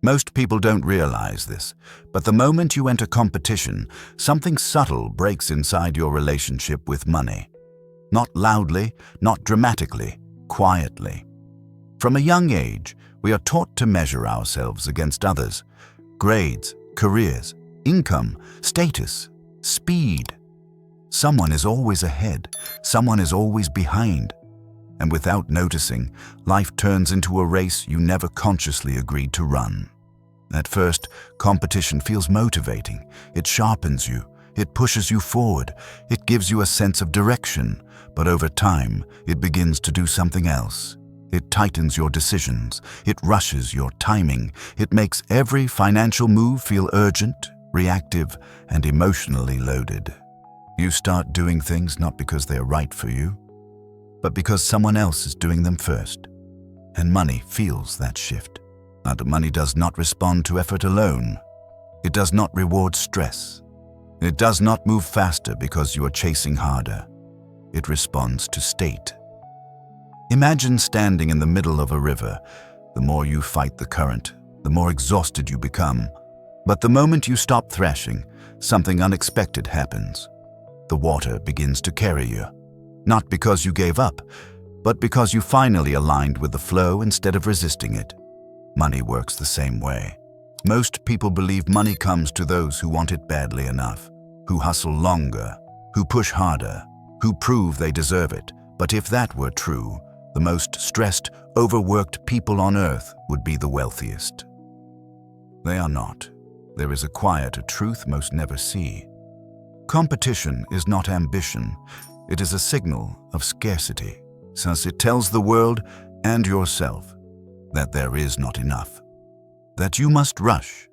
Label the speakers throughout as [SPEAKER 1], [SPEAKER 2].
[SPEAKER 1] Most people don't realize this, but the moment you enter competition, something subtle breaks inside your relationship with money. Not loudly, not dramatically, quietly. From a young age, we are taught to measure ourselves against others. Grades, careers, income, status, speed. Someone is always ahead, someone is always behind. And without noticing, life turns into a race you never consciously agreed to run. At first, competition feels motivating. It sharpens you, it pushes you forward, it gives you a sense of direction. But over time, it begins to do something else. It tightens your decisions, it rushes your timing, it makes every financial move feel urgent, reactive, and emotionally loaded. You start doing things not because they're right for you, but because someone else is doing them first. And money feels that shift. But money does not respond to effort alone. It does not reward stress. It does not move faster because you are chasing harder. It responds to state. Imagine standing in the middle of a river. The more you fight the current, the more exhausted you become. But the moment you stop thrashing, something unexpected happens. The water begins to carry you. Not because you gave up, but because you finally aligned with the flow instead of resisting it. Money works the same way. Most people believe money comes to those who want it badly enough, who hustle longer, who push harder, who prove they deserve it. But if that were true, the most stressed, overworked people on earth would be the wealthiest. They are not. There is a quieter truth most never see. Competition is not ambition. It is a signal of scarcity, since it tells the world and yourself that there is not enough, that you must rush,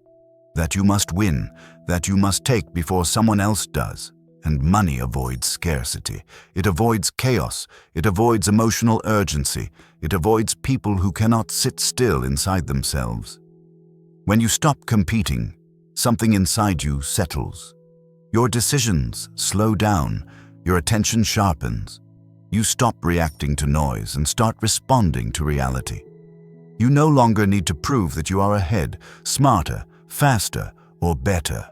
[SPEAKER 1] that you must win, that you must take before someone else does. And money avoids scarcity. It avoids chaos. It avoids emotional urgency. It avoids people who cannot sit still inside themselves. When you stop competing, something inside you settles. Your decisions slow down. Your attention sharpens. You stop reacting to noise and start responding to reality. You no longer need to prove that you are ahead, smarter, faster, or better.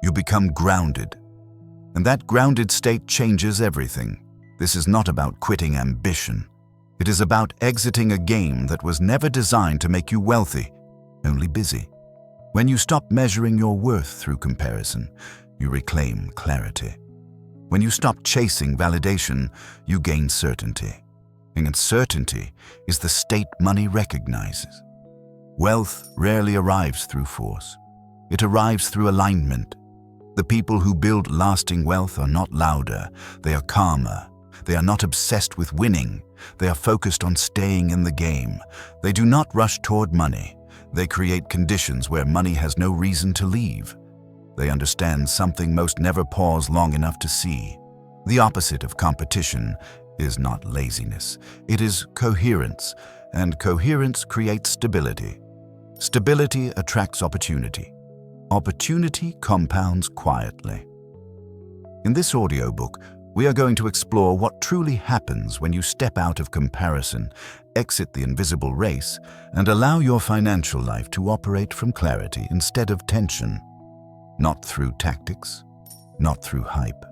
[SPEAKER 1] You become grounded. And that grounded state changes everything. This is not about quitting ambition. It is about exiting a game that was never designed to make you wealthy, only busy. When you stop measuring your worth through comparison, you reclaim clarity. When you stop chasing validation, you gain certainty. And certainty is the state money recognizes. Wealth rarely arrives through force. It arrives through alignment. The people who build lasting wealth are not louder, they are calmer. They are not obsessed with winning, they are focused on staying in the game. They do not rush toward money, they create conditions where money has no reason to leave. They understand something most never pause long enough to see. The opposite of competition is not laziness, it is coherence, and coherence creates stability. Stability attracts opportunity. Opportunity compounds quietly. In this audiobook, we are going to explore what truly happens when you step out of comparison, exit the invisible race, and allow your financial life to operate from clarity instead of tension. Not through tactics, not through hype,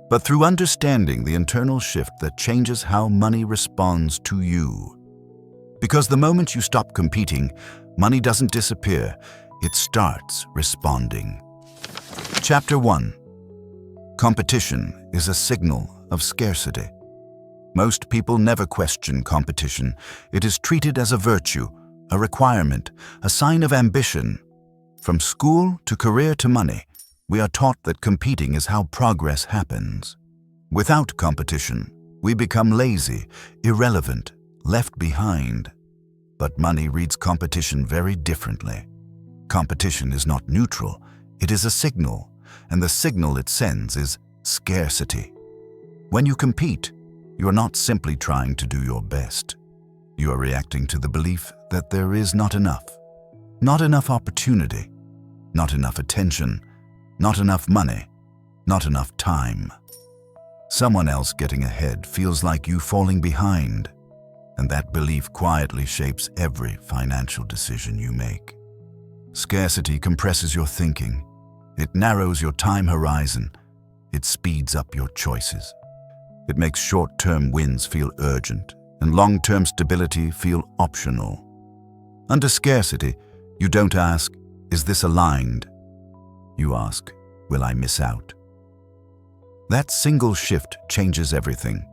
[SPEAKER 1] but through understanding the internal shift that changes how money responds to you. Because the moment you stop competing, money doesn't disappear. It starts responding. Chapter 1. Competition is a signal of scarcity. Most people never question competition. It is treated as a virtue, a requirement, a sign of ambition. From school to career to money, we are taught that competing is how progress happens. Without competition, we become lazy, irrelevant, left behind. But money reads competition very differently. Competition is not neutral, it is a signal, and the signal it sends is scarcity. When you compete, you are not simply trying to do your best. You are reacting to the belief that there is not enough opportunity, not enough attention, not enough money, not enough time. Someone else getting ahead feels like you falling behind, and that belief quietly shapes every financial decision you make. Scarcity compresses your thinking. It narrows your time horizon. It speeds up your choices. It makes short-term wins feel urgent and long-term stability feel optional. Under scarcity, you don't ask, "Is this aligned?" You ask, "Will I miss out?" That single shift changes everything.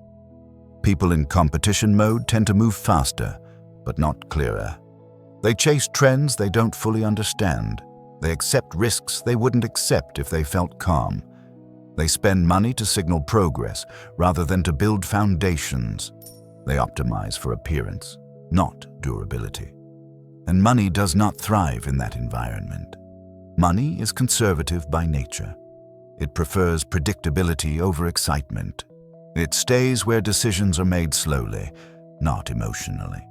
[SPEAKER 1] People in competition mode tend to move faster, but not clearer. They chase trends they don't fully understand. They accept risks they wouldn't accept if they felt calm. They spend money to signal progress rather than to build foundations. They optimize for appearance, not durability. And money does not thrive in that environment. Money is conservative by nature. It prefers predictability over excitement. It stays where decisions are made slowly, not emotionally.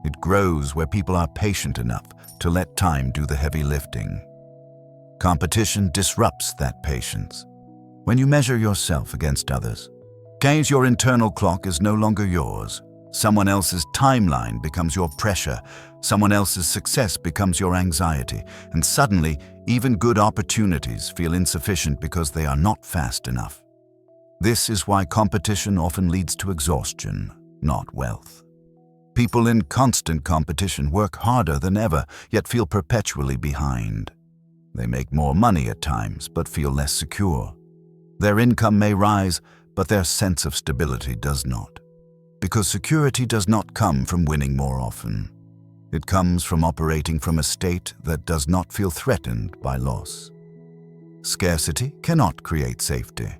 [SPEAKER 1] It grows where people are patient enough to let time do the heavy lifting. Competition disrupts that patience. When you measure yourself against others, your internal clock is no longer yours. Someone else's timeline becomes your pressure. Someone else's success becomes your anxiety. And suddenly, even good opportunities feel insufficient because they are not fast enough. This is why competition often leads to exhaustion, not wealth. People in constant competition work harder than ever, yet feel perpetually behind. They make more money at times, but feel less secure. Their income may rise, but their sense of stability does not. Because security does not come from winning more often. It comes from operating from a state that does not feel threatened by loss. Scarcity cannot create safety.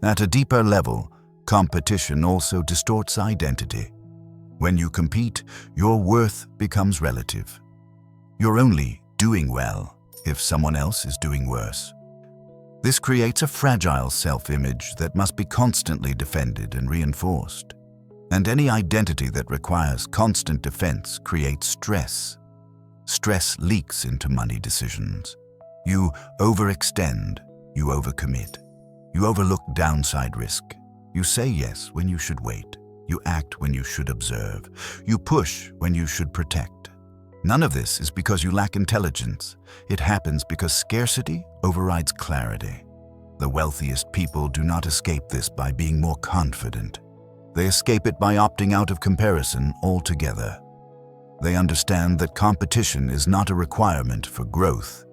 [SPEAKER 1] At a deeper level, competition also distorts identity. When you compete, your worth becomes relative. You're only doing well if someone else is doing worse. This creates a fragile self-image that must be constantly defended and reinforced. And any identity that requires constant defense creates stress. Stress leaks into money decisions. You overextend, you overcommit, you overlook downside risk. You say yes when you should wait. You act when you should observe. You push when you should protect. None of this is because you lack intelligence. It happens because scarcity overrides clarity. The wealthiest people do not escape this by being more confident. They escape it by opting out of comparison altogether. They understand that competition is not a requirement for growth.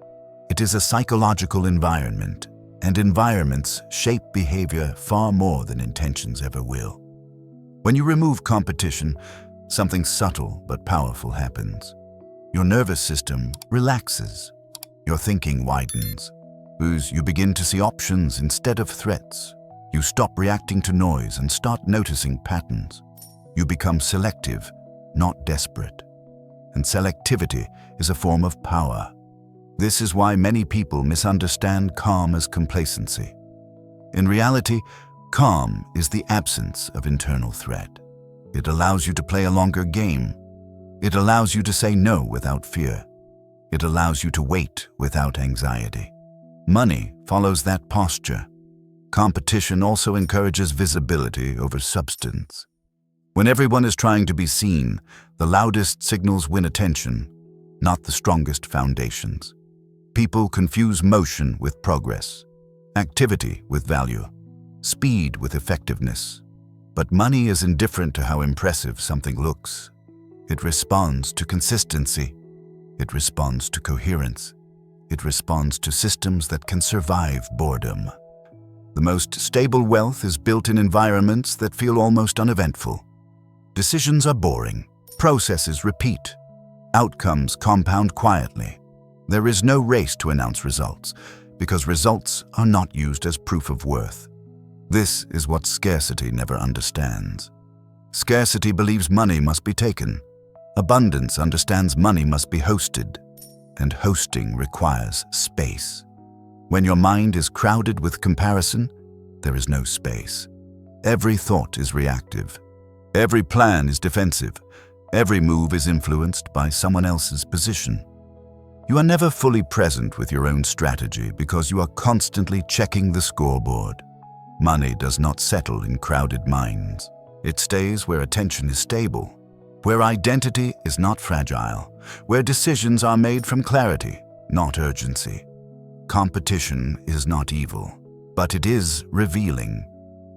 [SPEAKER 1] It is a psychological environment, and environments shape behavior far more than intentions ever will. When you remove competition, something subtle but powerful happens. Your nervous system relaxes. Your thinking widens. You begin to see options instead of threats. You stop reacting to noise and start noticing patterns. You become selective, not desperate. And selectivity is a form of power. This is why many people misunderstand calm as complacency. In reality, calm is the absence of internal threat. It allows you to play a longer game. It allows you to say no without fear. It allows you to wait without anxiety. Money follows that posture. Competition also encourages visibility over substance. When everyone is trying to be seen, the loudest signals win attention, not the strongest foundations. People confuse motion with progress, activity with value, speed with effectiveness. But money is indifferent to how impressive something looks. It responds to consistency. It responds to coherence. It responds to systems that can survive boredom. The most stable wealth is built in environments that feel almost uneventful. Decisions are boring. Processes repeat. Outcomes compound quietly. There is no race to announce results, because results are not used as proof of worth. This is what scarcity never understands. Scarcity believes money must be taken. Abundance understands money must be hosted, and hosting requires space. When your mind is crowded with comparison, there is no space. Every thought is reactive. Every plan is defensive. Every move is influenced by someone else's position. You are never fully present with your own strategy because you are constantly checking the scoreboard. Money does not settle in crowded minds. It stays where attention is stable, where identity is not fragile, where decisions are made from clarity, not urgency. Competition is not evil, but it is revealing.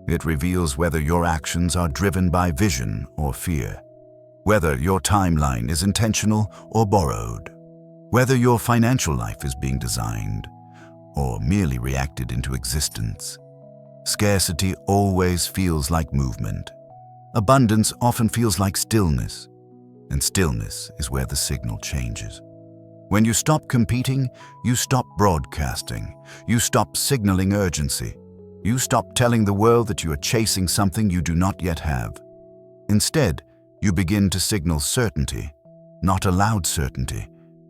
[SPEAKER 1] It reveals whether your actions are driven by vision or fear, whether your timeline is intentional or borrowed, whether your financial life is being designed or merely reacted into existence. Scarcity always feels like movement. Abundance often feels like stillness, and stillness is where the signal changes. When you stop competing, you stop broadcasting, you stop signaling urgency, you stop telling the world that you are chasing something you do not yet have. Instead, you begin to signal certainty, not a loud certainty,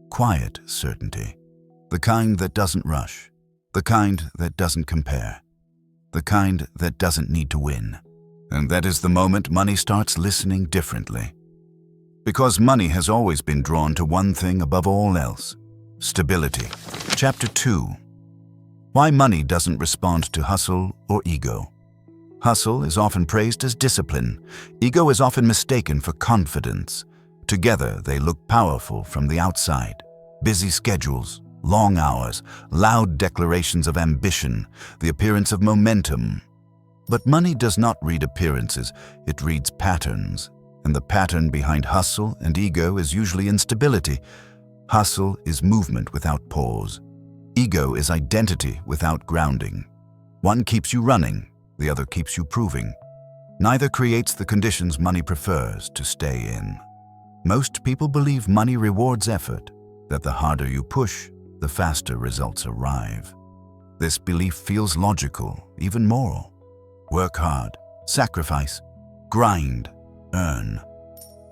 [SPEAKER 1] quiet certainty. The kind that doesn't rush, the kind that doesn't compare, the kind that doesn't need to win. And that is the moment money starts listening differently. Because money has always been drawn to one thing above all else: stability. Chapter 2. Why money doesn't respond to hustle or ego. Hustle is often praised as discipline. Ego is often mistaken for confidence. Together, they look powerful from the outside. Busy schedules, long hours, loud declarations of ambition, the appearance of momentum. But money does not read appearances, it reads patterns. And the pattern behind hustle and ego is usually instability. Hustle is movement without pause. Ego is identity without grounding. One keeps you running, the other keeps you proving. Neither creates the conditions money prefers to stay in. Most people believe money rewards effort, that the harder you push, the faster results arrive. This belief feels logical, even moral. Work hard, sacrifice, grind, earn.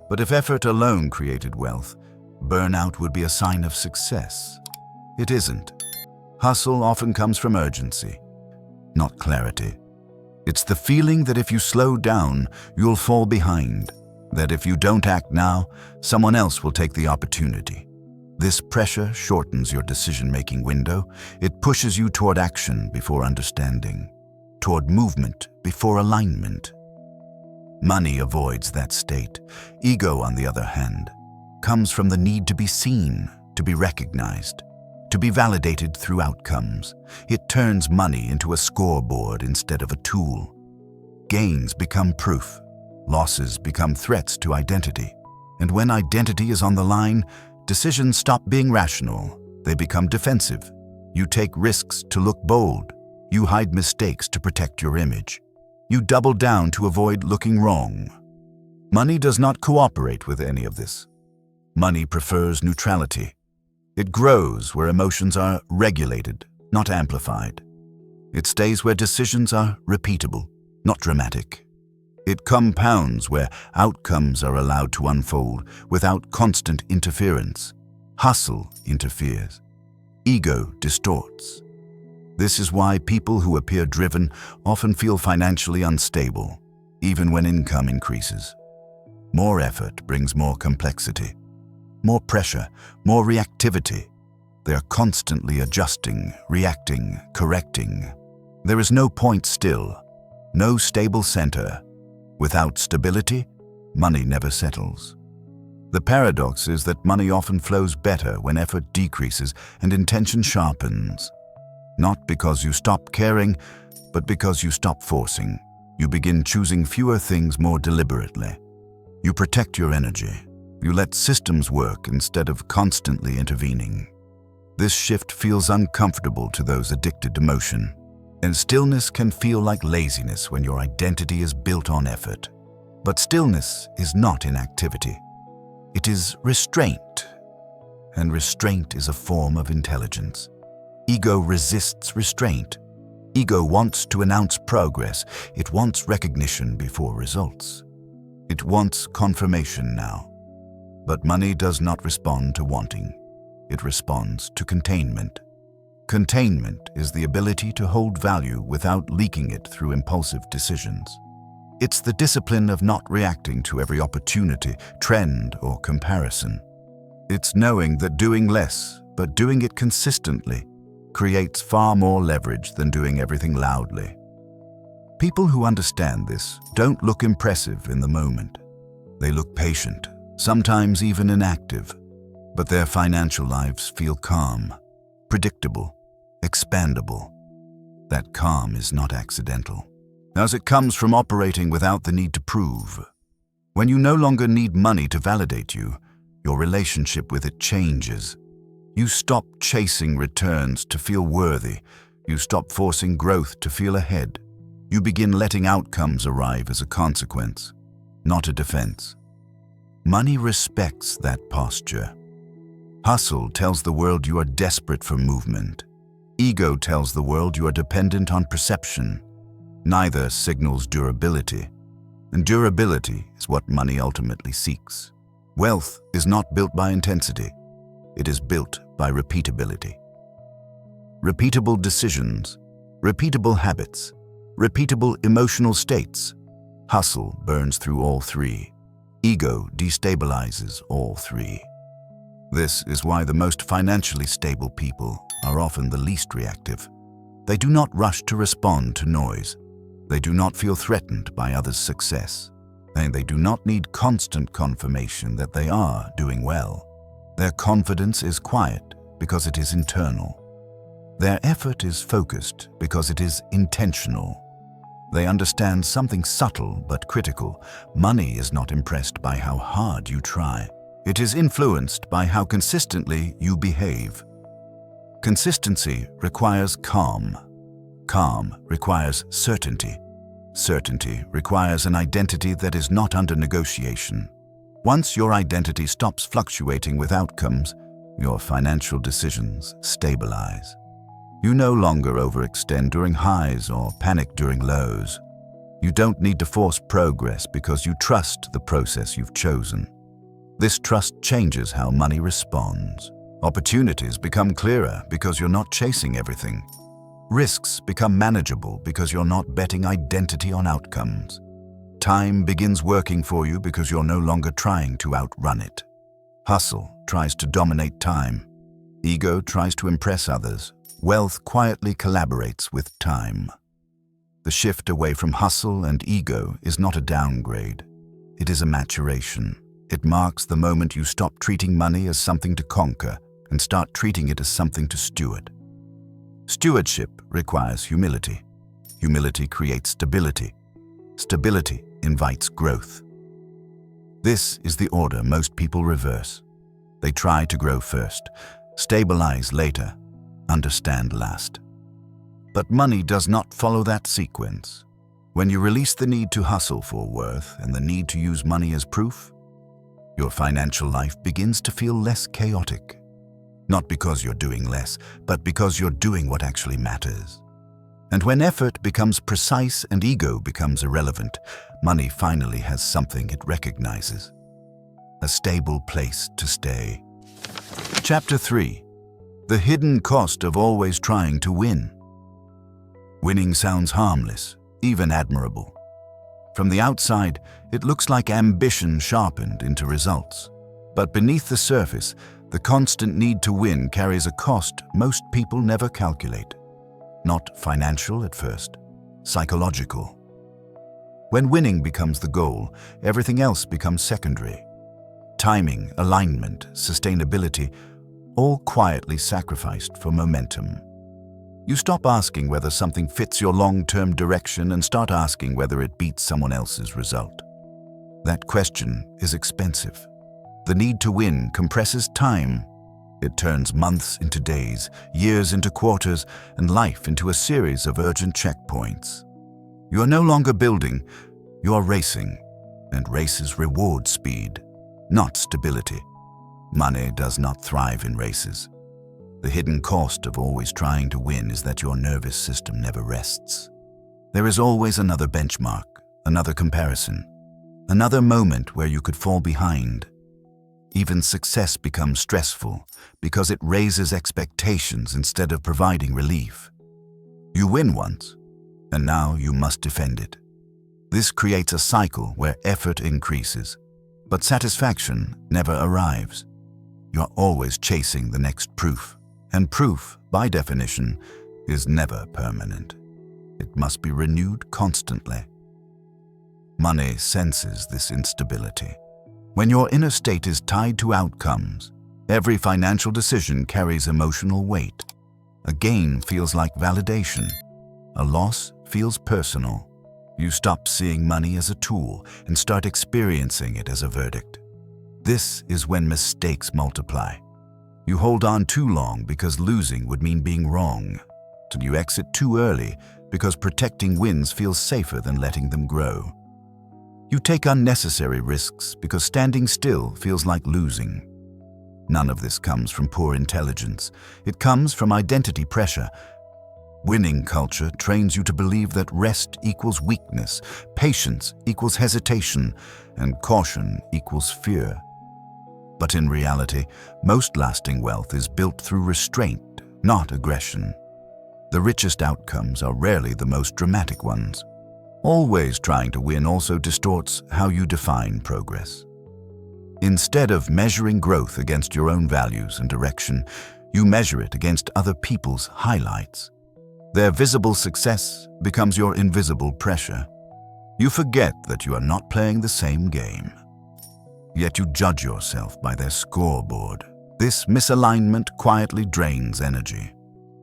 [SPEAKER 1] But if effort alone created wealth, burnout would be a sign of success. It isn't. Hustle often comes from urgency, not clarity. It's the feeling that if you slow down, you'll fall behind, that if you don't act now, someone else will take the opportunity. This pressure shortens your decision-making window. It pushes you toward action before understanding, toward movement before alignment. Money avoids that state. Ego, on the other hand, comes from the need to be seen, to be recognized, to be validated through outcomes. It turns money into a scoreboard instead of a tool. Gains become proof. Losses become threats to identity. And when identity is on the line, decisions stop being rational. They become defensive. You take risks to look bold. You hide mistakes to protect your image. You double down to avoid looking wrong. Money does not cooperate with any of this. Money prefers neutrality. It grows where emotions are regulated, not amplified. It stays where decisions are repeatable, not dramatic. It compounds where outcomes are allowed to unfold without constant interference. Hustle interferes. Ego distorts. This is why people who appear driven often feel financially unstable, even when income increases. More effort brings more complexity, more pressure, more reactivity. They are constantly adjusting, reacting, correcting. There is no point still, no stable center. Without stability, money never settles. The paradox is that money often flows better when effort decreases and intention sharpens. Not because you stop caring, but because you stop forcing. You begin choosing fewer things more deliberately. You protect your energy. You let systems work instead of constantly intervening. This shift feels uncomfortable to those addicted to motion. And stillness can feel like laziness when your identity is built on effort. But stillness is not inactivity. It is restraint. And restraint is a form of intelligence. Ego resists restraint. Ego wants to announce progress. It wants recognition before results. It wants confirmation now. But money does not respond to wanting. It responds to containment. Containment is the ability to hold value without leaking it through impulsive decisions. It's the discipline of not reacting to every opportunity, trend, or comparison. It's knowing that doing less, but doing it consistently, creates far more leverage than doing everything loudly. People who understand this don't look impressive in the moment. They look patient, sometimes even inactive, but their financial lives feel calm, predictable, expandable. That calm is not accidental, as it comes from operating without the need to prove. When you no longer need money to validate you, your relationship with it changes. You stop chasing returns to feel worthy. You stop forcing growth to feel ahead. You begin letting outcomes arrive as a consequence, not a defense. Money respects that posture. Hustle tells the world you are desperate for movement. Ego tells the world you are dependent on perception. Neither signals durability, and durability is what money ultimately seeks. Wealth is not built by intensity. It is built by repeatability. Repeatable decisions, repeatable habits, repeatable emotional states. Hustle burns through all three. Ego destabilizes all three. This is why the most financially stable people are often the least reactive. They do not rush to respond to noise. They do not feel threatened by others' success. And they do not need constant confirmation that they are doing well. Their confidence is quiet because it is internal. Their effort is focused because it is intentional. They understand something subtle but critical. Money is not impressed by how hard you try. It is influenced by how consistently you behave. Consistency requires calm. Calm requires certainty. Certainty requires an identity that is not under negotiation. Once your identity stops fluctuating with outcomes, your financial decisions stabilize. You no longer overextend during highs or panic during lows. You don't need to force progress because you trust the process you've chosen. This trust changes how money responds. Opportunities become clearer because you're not chasing everything. Risks become manageable because you're not betting identity on outcomes. Time begins working for you because you're no longer trying to outrun it. Hustle tries to dominate time. Ego tries to impress others. Wealth quietly collaborates with time. The shift away from hustle and ego is not a downgrade. It is a maturation. It marks the moment you stop treating money as something to conquer and start treating it as something to steward. Stewardship requires humility. Humility creates stability. Stability invites growth. This is the order most people reverse. They try to grow first, stabilize later, understand last. But money does not follow that sequence. When you release the need to hustle for worth and the need to use money as proof, your financial life begins to feel less chaotic. Not because you're doing less, but because you're doing what actually matters. And when effort becomes precise and ego becomes irrelevant, money finally has something it recognizes. A stable place to stay. Chapter 3. The hidden cost of always trying to win. Winning sounds harmless, even admirable. From the outside, it looks like ambition sharpened into results. But beneath the surface, the constant need to win carries a cost most people never calculate. Not financial at first, psychological. When winning becomes the goal, everything else becomes secondary. Timing, alignment, sustainability, all quietly sacrificed for momentum. You stop asking whether something fits your long-term direction and start asking whether it beats someone else's result. That question is expensive. The need to win compresses time. It turns months into days, years into quarters, and life into a series of urgent checkpoints. You are no longer building, you are racing, and races reward speed, not stability. Money does not thrive in races. The hidden cost of always trying to win is that your nervous system never rests. There is always another benchmark, another comparison, another moment where you could fall behind. Even success becomes stressful because it raises expectations instead of providing relief. You win once, and now you must defend it. This creates a cycle where effort increases, but satisfaction never arrives. You're always chasing the next proof, and proof, by definition, is never permanent. It must be renewed constantly. Money senses this instability. When your inner state is tied to outcomes, every financial decision carries emotional weight. A gain feels like validation. A loss feels personal. You stop seeing money as a tool and start experiencing it as a verdict. This is when mistakes multiply. You hold on too long because losing would mean being wrong, till you exit too early because protecting wins feels safer than letting them grow. You take unnecessary risks because standing still feels like losing. None of this comes from poor intelligence. It comes from identity pressure. Winning culture trains you to believe that rest equals weakness, patience equals hesitation, and caution equals fear. But in reality, most lasting wealth is built through restraint, not aggression. The richest outcomes are rarely the most dramatic ones. Always trying to win also distorts how you define progress. Instead of measuring growth against your own values and direction, you measure it against other people's highlights. Their visible success becomes your invisible pressure. You forget that you are not playing the same game. Yet you judge yourself by their scoreboard. This misalignment quietly drains energy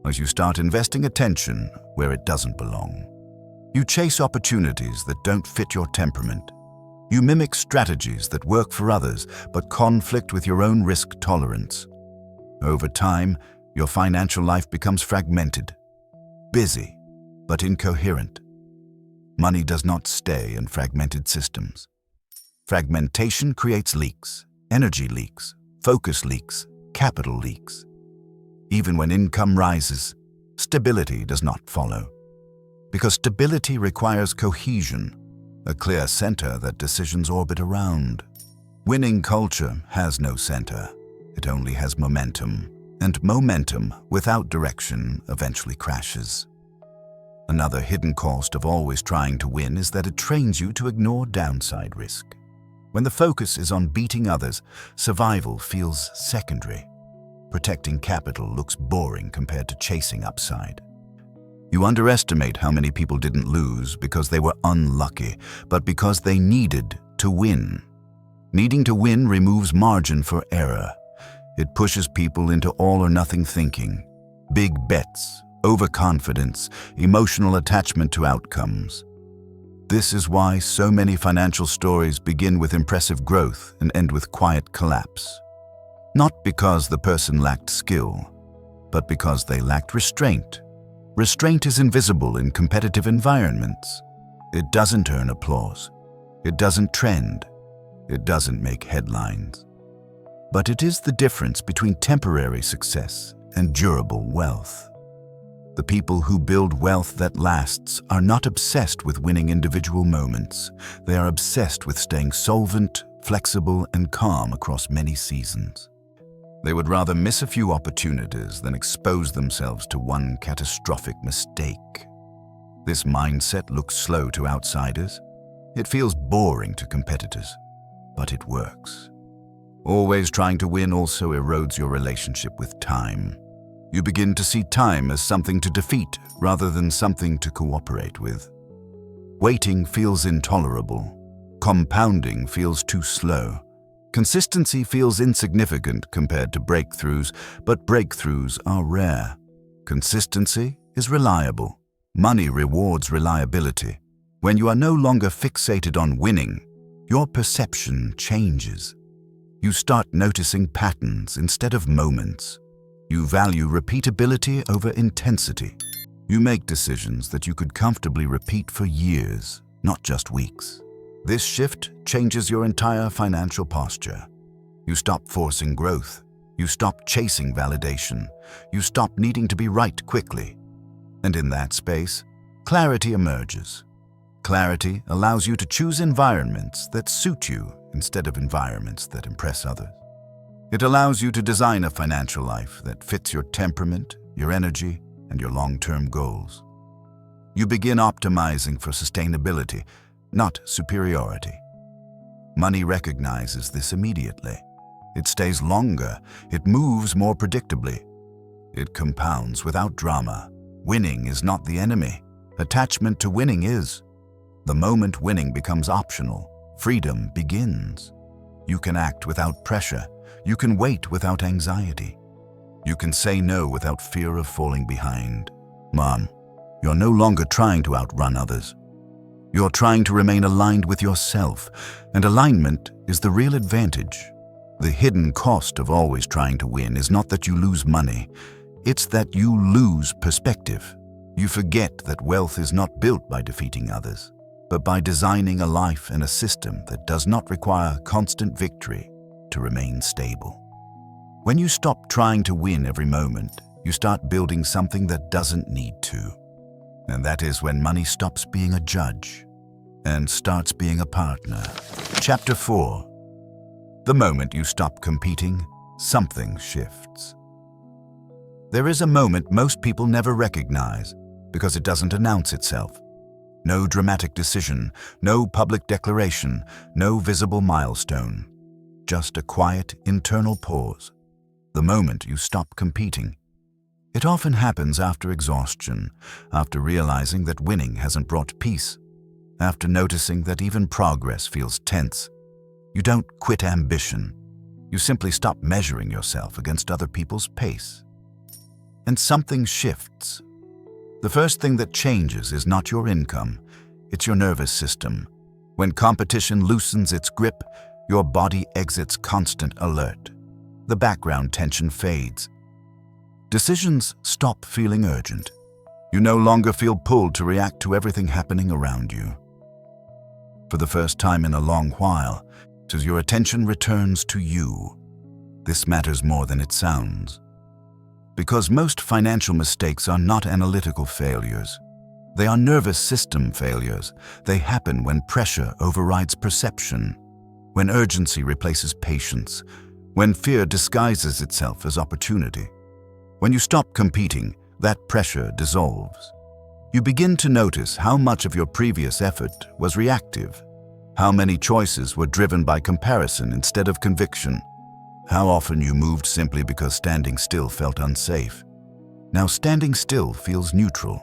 [SPEAKER 1] as you start investing attention where it doesn't belong. You chase opportunities that don't fit your temperament. You mimic strategies that work for others but conflict with your own risk tolerance. Over time, your financial life becomes fragmented, busy, but incoherent. Money does not stay in fragmented systems. Fragmentation creates leaks, energy leaks, focus leaks, capital leaks. Even when income rises, stability does not follow. Because stability requires cohesion, a clear center that decisions orbit around. Winning culture has no center. It only has momentum. And momentum without direction eventually crashes. Another hidden cost of always trying to win is that it trains you to ignore downside risk. When the focus is on beating others, survival feels secondary. Protecting capital looks boring compared to chasing upside. You underestimate how many people didn't lose because they were unlucky, but because they needed to win. Needing to win removes margin for error. It pushes people into all-or-nothing thinking, big bets, overconfidence, emotional attachment to outcomes. This is why so many financial stories begin with impressive growth and end with quiet collapse. Not because the person lacked skill, but because they lacked restraint. Restraint is invisible in competitive environments. It doesn't earn applause. It doesn't trend. It doesn't make headlines. But it is the difference between temporary success and durable wealth. The people who build wealth that lasts are not obsessed with winning individual moments. They are obsessed with staying solvent, flexible, and calm across many seasons. They would rather miss a few opportunities than expose themselves to one catastrophic mistake. This mindset looks slow to outsiders. It feels boring to competitors, but it works. Always trying to win also erodes your relationship with time. You begin to see time as something to defeat rather than something to cooperate with. Waiting feels intolerable. Compounding feels too slow. Consistency feels insignificant compared to breakthroughs, but breakthroughs are rare. Consistency is reliable. Money rewards reliability. When you are no longer fixated on winning, your perception changes. You start noticing patterns instead of moments. You value repeatability over intensity. You make decisions that you could comfortably repeat for years, not just weeks. This shift changes your entire financial posture. You stop forcing growth. You stop chasing validation. You stop needing to be right quickly. And in that space, clarity emerges. Clarity allows you to choose environments that suit you instead of environments that impress others. It allows you to design a financial life that fits your temperament, your energy, and your long-term goals. You begin optimizing for sustainability, not superiority. Money recognizes this immediately. It stays longer. It moves more predictably. It compounds without drama. Winning is not the enemy. Attachment to winning is. The moment winning becomes optional, freedom begins. You can act without pressure. You can wait without anxiety. You can say no without fear of falling behind. Mom, you're no longer trying to outrun others. You're trying to remain aligned with yourself, and alignment is the real advantage. The hidden cost of always trying to win is not that you lose money, it's that you lose perspective. You forget that wealth is not built by defeating others, but by designing a life and a system that does not require constant victory to remain stable. When you stop trying to win every moment, you start building something that doesn't need to. And that is when money stops being a judge and starts being a partner. Chapter 4. The moment you stop competing, something shifts. There is a moment most people never recognize because it doesn't announce itself. No dramatic decision, no public declaration, no visible milestone. Just a quiet internal pause. The moment you stop competing. It often happens after exhaustion, after realizing that winning hasn't brought peace, after noticing that even progress feels tense. You don't quit ambition. You simply stop measuring yourself against other people's pace. And something shifts. The first thing that changes is not your income, it's your nervous system. When competition loosens its grip, your body exits constant alert. The background tension fades. Decisions stop feeling urgent. You no longer feel pulled to react to everything happening around you. For the first time in a long while, as your attention returns to you, this matters more than it sounds. Because most financial mistakes are not analytical failures. They are nervous system failures. They happen when pressure overrides perception, when urgency replaces patience, when fear disguises itself as opportunity. When you stop competing, that pressure dissolves. You begin to notice how much of your previous effort was reactive, how many choices were driven by comparison instead of conviction, how often you moved simply because standing still felt unsafe. Now standing still feels neutral.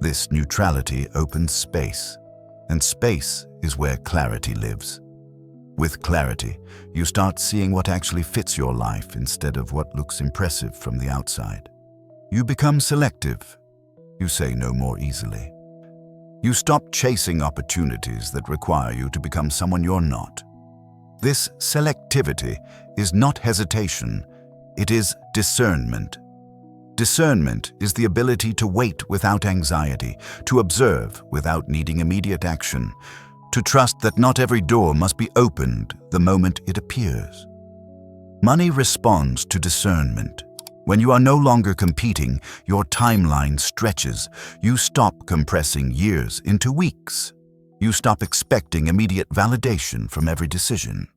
[SPEAKER 1] This neutrality opens space, and space is where clarity lives. With clarity, you start seeing what actually fits your life instead of what looks impressive from the outside. You become selective. You say no more easily. You stop chasing opportunities that require you to become someone you're not. This selectivity is not hesitation, it is discernment. Discernment is the ability to wait without anxiety, to observe without needing immediate action, to trust that not every door must be opened the moment it appears. Money responds to discernment. When you are no longer competing, your timeline stretches. You stop compressing years into weeks. You stop expecting immediate validation from every decision.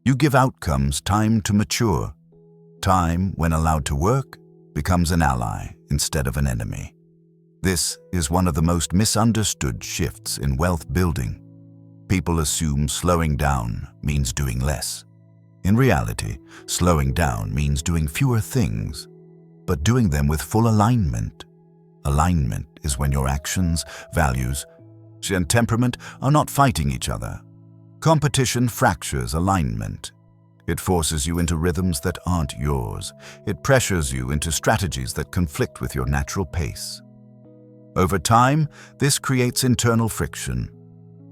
[SPEAKER 1] You give outcomes time to mature. Time, when allowed to work, becomes an ally instead of an enemy. This is one of the most misunderstood shifts in wealth building. People assume slowing down means doing less. In reality, slowing down means doing fewer things, but doing them with full alignment. Alignment is when your actions, values, and temperament are not fighting each other. Competition fractures alignment. It forces you into rhythms that aren't yours. It pressures you into strategies that conflict with your natural pace. Over time, this creates internal friction,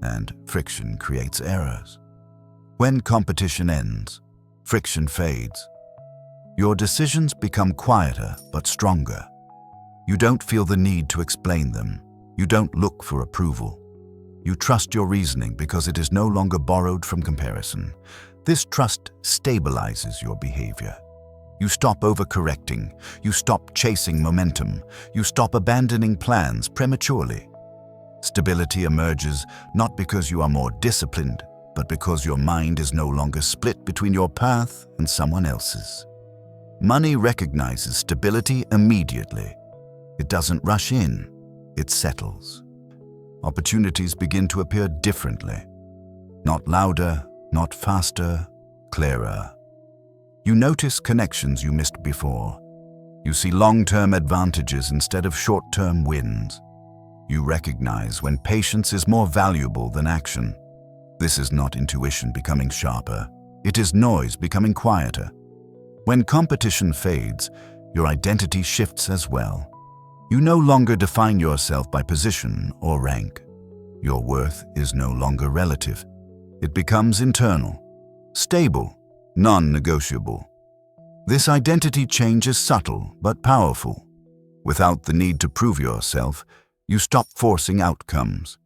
[SPEAKER 1] and friction creates errors. When competition ends, friction fades. Your decisions become quieter but stronger. You don't feel the need to explain them. You don't look for approval. You trust your reasoning because it is no longer borrowed from comparison. This trust stabilizes your behavior. You stop overcorrecting. You stop chasing momentum. You stop abandoning plans prematurely. Stability emerges not because you are more disciplined, but because your mind is no longer split between your path and someone else's. Money recognizes stability immediately. It doesn't rush in, it settles. Opportunities begin to appear differently. Not louder, not faster, clearer. You notice connections you missed before. You see long-term advantages instead of short-term wins. You recognize when patience is more valuable than action. This is not intuition becoming sharper. It is noise becoming quieter. When competition fades, your identity shifts as well. You no longer define yourself by position or rank. Your worth is no longer relative. It becomes internal, stable, non-negotiable. This identity change is subtle but powerful. Without the need to prove yourself, you stop forcing outcomes.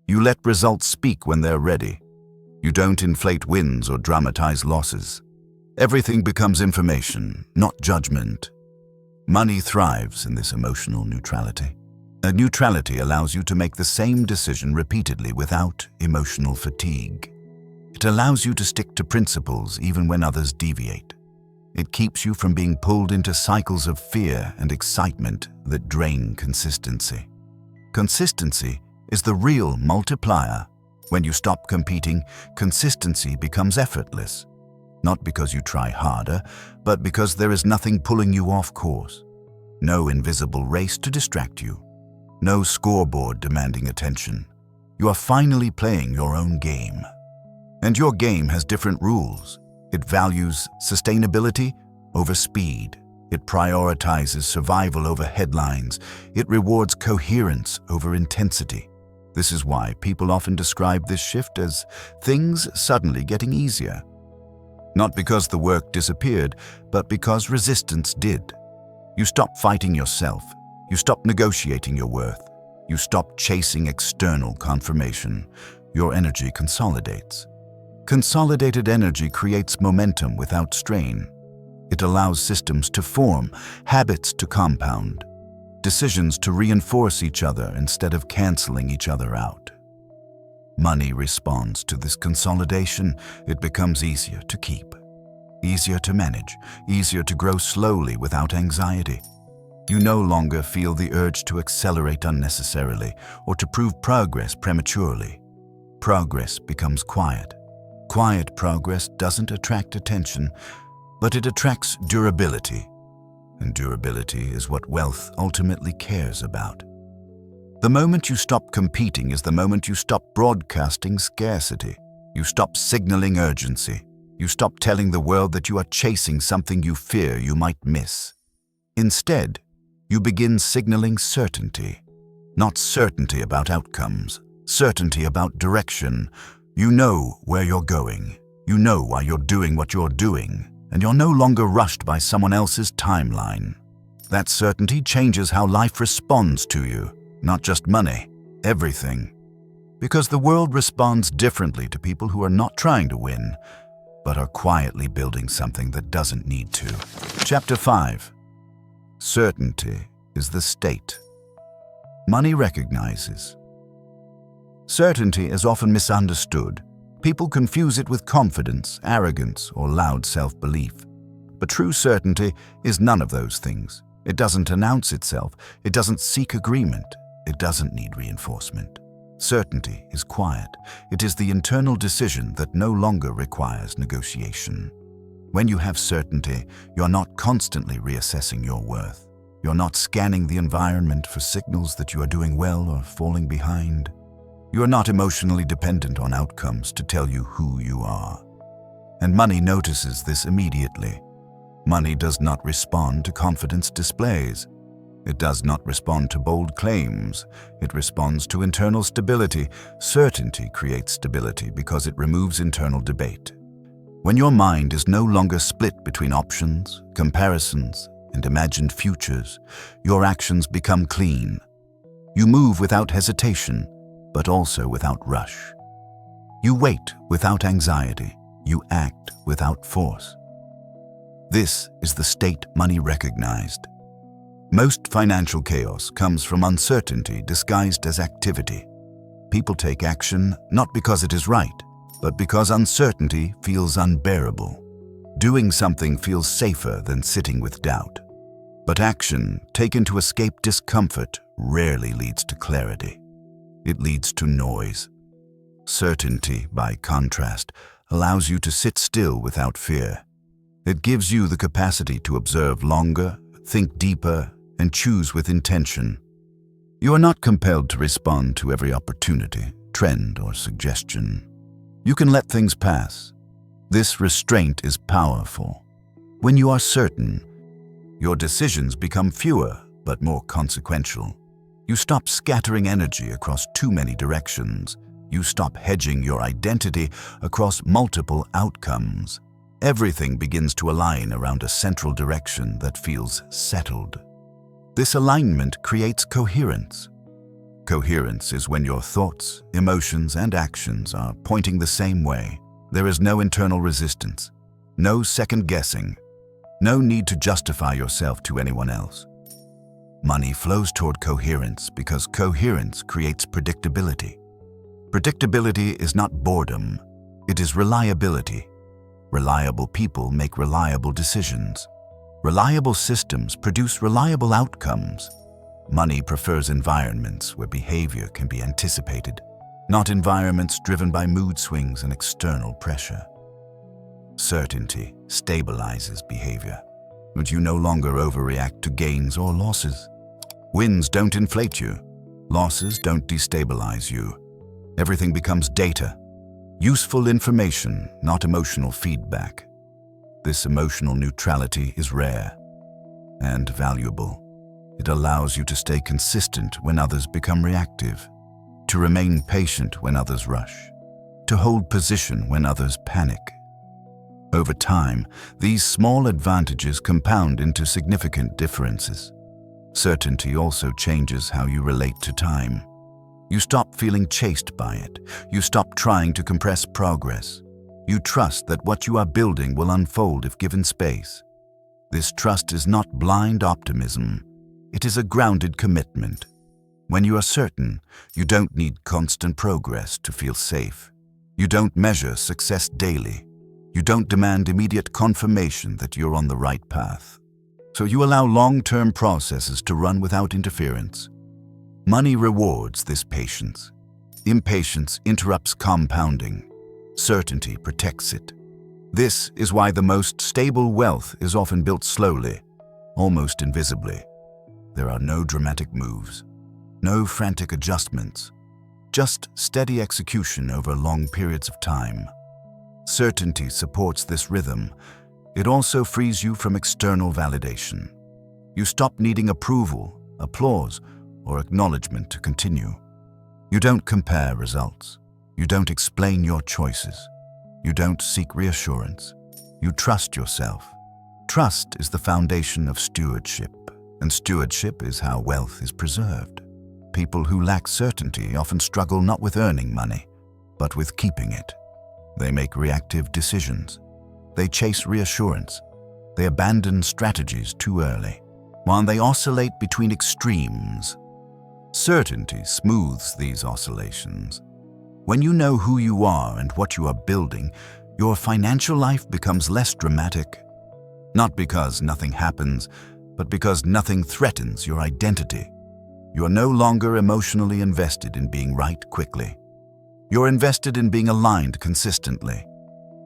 [SPEAKER 1] You let results speak when they're ready. You don't inflate wins or dramatize losses. Everything becomes information, not judgment. Money thrives in this emotional neutrality. A neutrality allows you to make the same decision repeatedly without emotional fatigue. It allows you to stick to principles even when others deviate. It keeps you from being pulled into cycles of fear and excitement that drain consistency. Consistency is the real multiplier. When you stop competing, consistency becomes effortless. Not because you try harder, but because there is nothing pulling you off course. No invisible race to distract you. No scoreboard demanding attention. You are finally playing your own game. And your game has different rules. It values sustainability over speed. It prioritizes survival over headlines. It rewards coherence over intensity. This is why people often describe this shift as things suddenly getting easier. Not because the work disappeared, but because resistance did. You stop fighting yourself. You stop negotiating your worth. You stop chasing external confirmation. Your energy consolidates. Consolidated energy creates momentum without strain. It allows systems to form, habits to compound, decisions to reinforce each other instead of canceling each other out. Money responds to this consolidation. It becomes easier to keep, easier to manage, easier to grow slowly without anxiety. You no longer feel the urge to accelerate unnecessarily or to prove progress prematurely. Progress becomes quiet. Quiet progress doesn't attract attention, but it attracts durability. And durability is what wealth ultimately cares about. The moment you stop competing is the moment you stop broadcasting scarcity. You stop signaling urgency. You stop telling the world that you are chasing something you fear you might miss. Instead, you begin signaling certainty. Not certainty about outcomes, certainty about direction. You know where you're going. You know why you're doing what you're doing, and you're no longer rushed by someone else's timeline. That certainty changes how life responds to you. Not just money, everything. Because the world responds differently to people who are not trying to win, but are quietly building something that doesn't need to. Chapter 5. Certainty is the state money recognizes. Certainty is often misunderstood. People confuse it with confidence, arrogance, or loud self-belief. But true certainty is none of those things. It doesn't announce itself. It doesn't seek agreement. It doesn't need reinforcement. Certainty is quiet. It is the internal decision that no longer requires negotiation. When you have certainty, you're not constantly reassessing your worth. You're not scanning the environment for signals that you are doing well or falling behind. You are not emotionally dependent on outcomes to tell you who you are. And money notices this immediately. Money does not respond to confidence displays. It does not respond to bold claims. It responds to internal stability. Certainty creates stability because it removes internal debate. When your mind is no longer split between options, comparisons, and imagined futures, your actions become clean. You move without hesitation, but also without rush. You wait without anxiety. You act without force. This is the state money recognized. Most financial chaos comes from uncertainty disguised as activity. People take action not because it is right, but because uncertainty feels unbearable. Doing something feels safer than sitting with doubt. But action taken to escape discomfort rarely leads to clarity. It leads to noise. Certainty, by contrast, allows you to sit still without fear. It gives you the capacity to observe longer, think deeper, and choose with intention. You are not compelled to respond to every opportunity, trend, or suggestion. You can let things pass. This restraint is powerful. When you are certain, your decisions become fewer but more consequential. You stop scattering energy across too many directions. You stop hedging your identity across multiple outcomes. Everything begins to align around a central direction that feels settled. This alignment creates coherence. Coherence is when your thoughts, emotions, and actions are pointing the same way. There is no internal resistance, no second guessing, no need to justify yourself to anyone else. Money flows toward coherence because coherence creates predictability. Predictability is not boredom, it is reliability. Reliable people make reliable decisions. Reliable systems produce reliable outcomes. Money prefers environments where behavior can be anticipated, not environments driven by mood swings and external pressure. Certainty stabilizes behavior, but you no longer overreact to gains or losses. Wins don't inflate you. Losses don't destabilize you. Everything becomes data, useful information, not emotional feedback. This emotional neutrality is rare and valuable. It allows you to stay consistent when others become reactive, to remain patient when others rush, to hold position when others panic. Over time, these small advantages compound into significant differences. Certainty also changes how you relate to time. You stop feeling chased by it. You stop trying to compress progress. You trust that what you are building will unfold if given space. This trust is not blind optimism. It is a grounded commitment. When you are certain, you don't need constant progress to feel safe. You don't measure success daily. You don't demand immediate confirmation that you're on the right path. So you allow long-term processes to run without interference. Money rewards this patience. Impatience interrupts compounding. Certainty protects it. This is why the most stable wealth is often built slowly, almost invisibly. There are no dramatic moves, no frantic adjustments, just steady execution over long periods of time. Certainty supports this rhythm. It also frees you from external validation. You stop needing approval, applause, or acknowledgement to continue. You don't compare results. You don't explain your choices. You don't seek reassurance. You trust yourself. Trust is the foundation of stewardship, and stewardship is how wealth is preserved. People who lack certainty often struggle not with earning money, but with keeping it. They make reactive decisions. They chase reassurance. They abandon strategies too early, while they oscillate between extremes. Certainty smooths these oscillations. When you know who you are and what you are building, your financial life becomes less dramatic. Not because nothing happens, but because nothing threatens your identity. You are no longer emotionally invested in being right quickly. You're invested in being aligned consistently.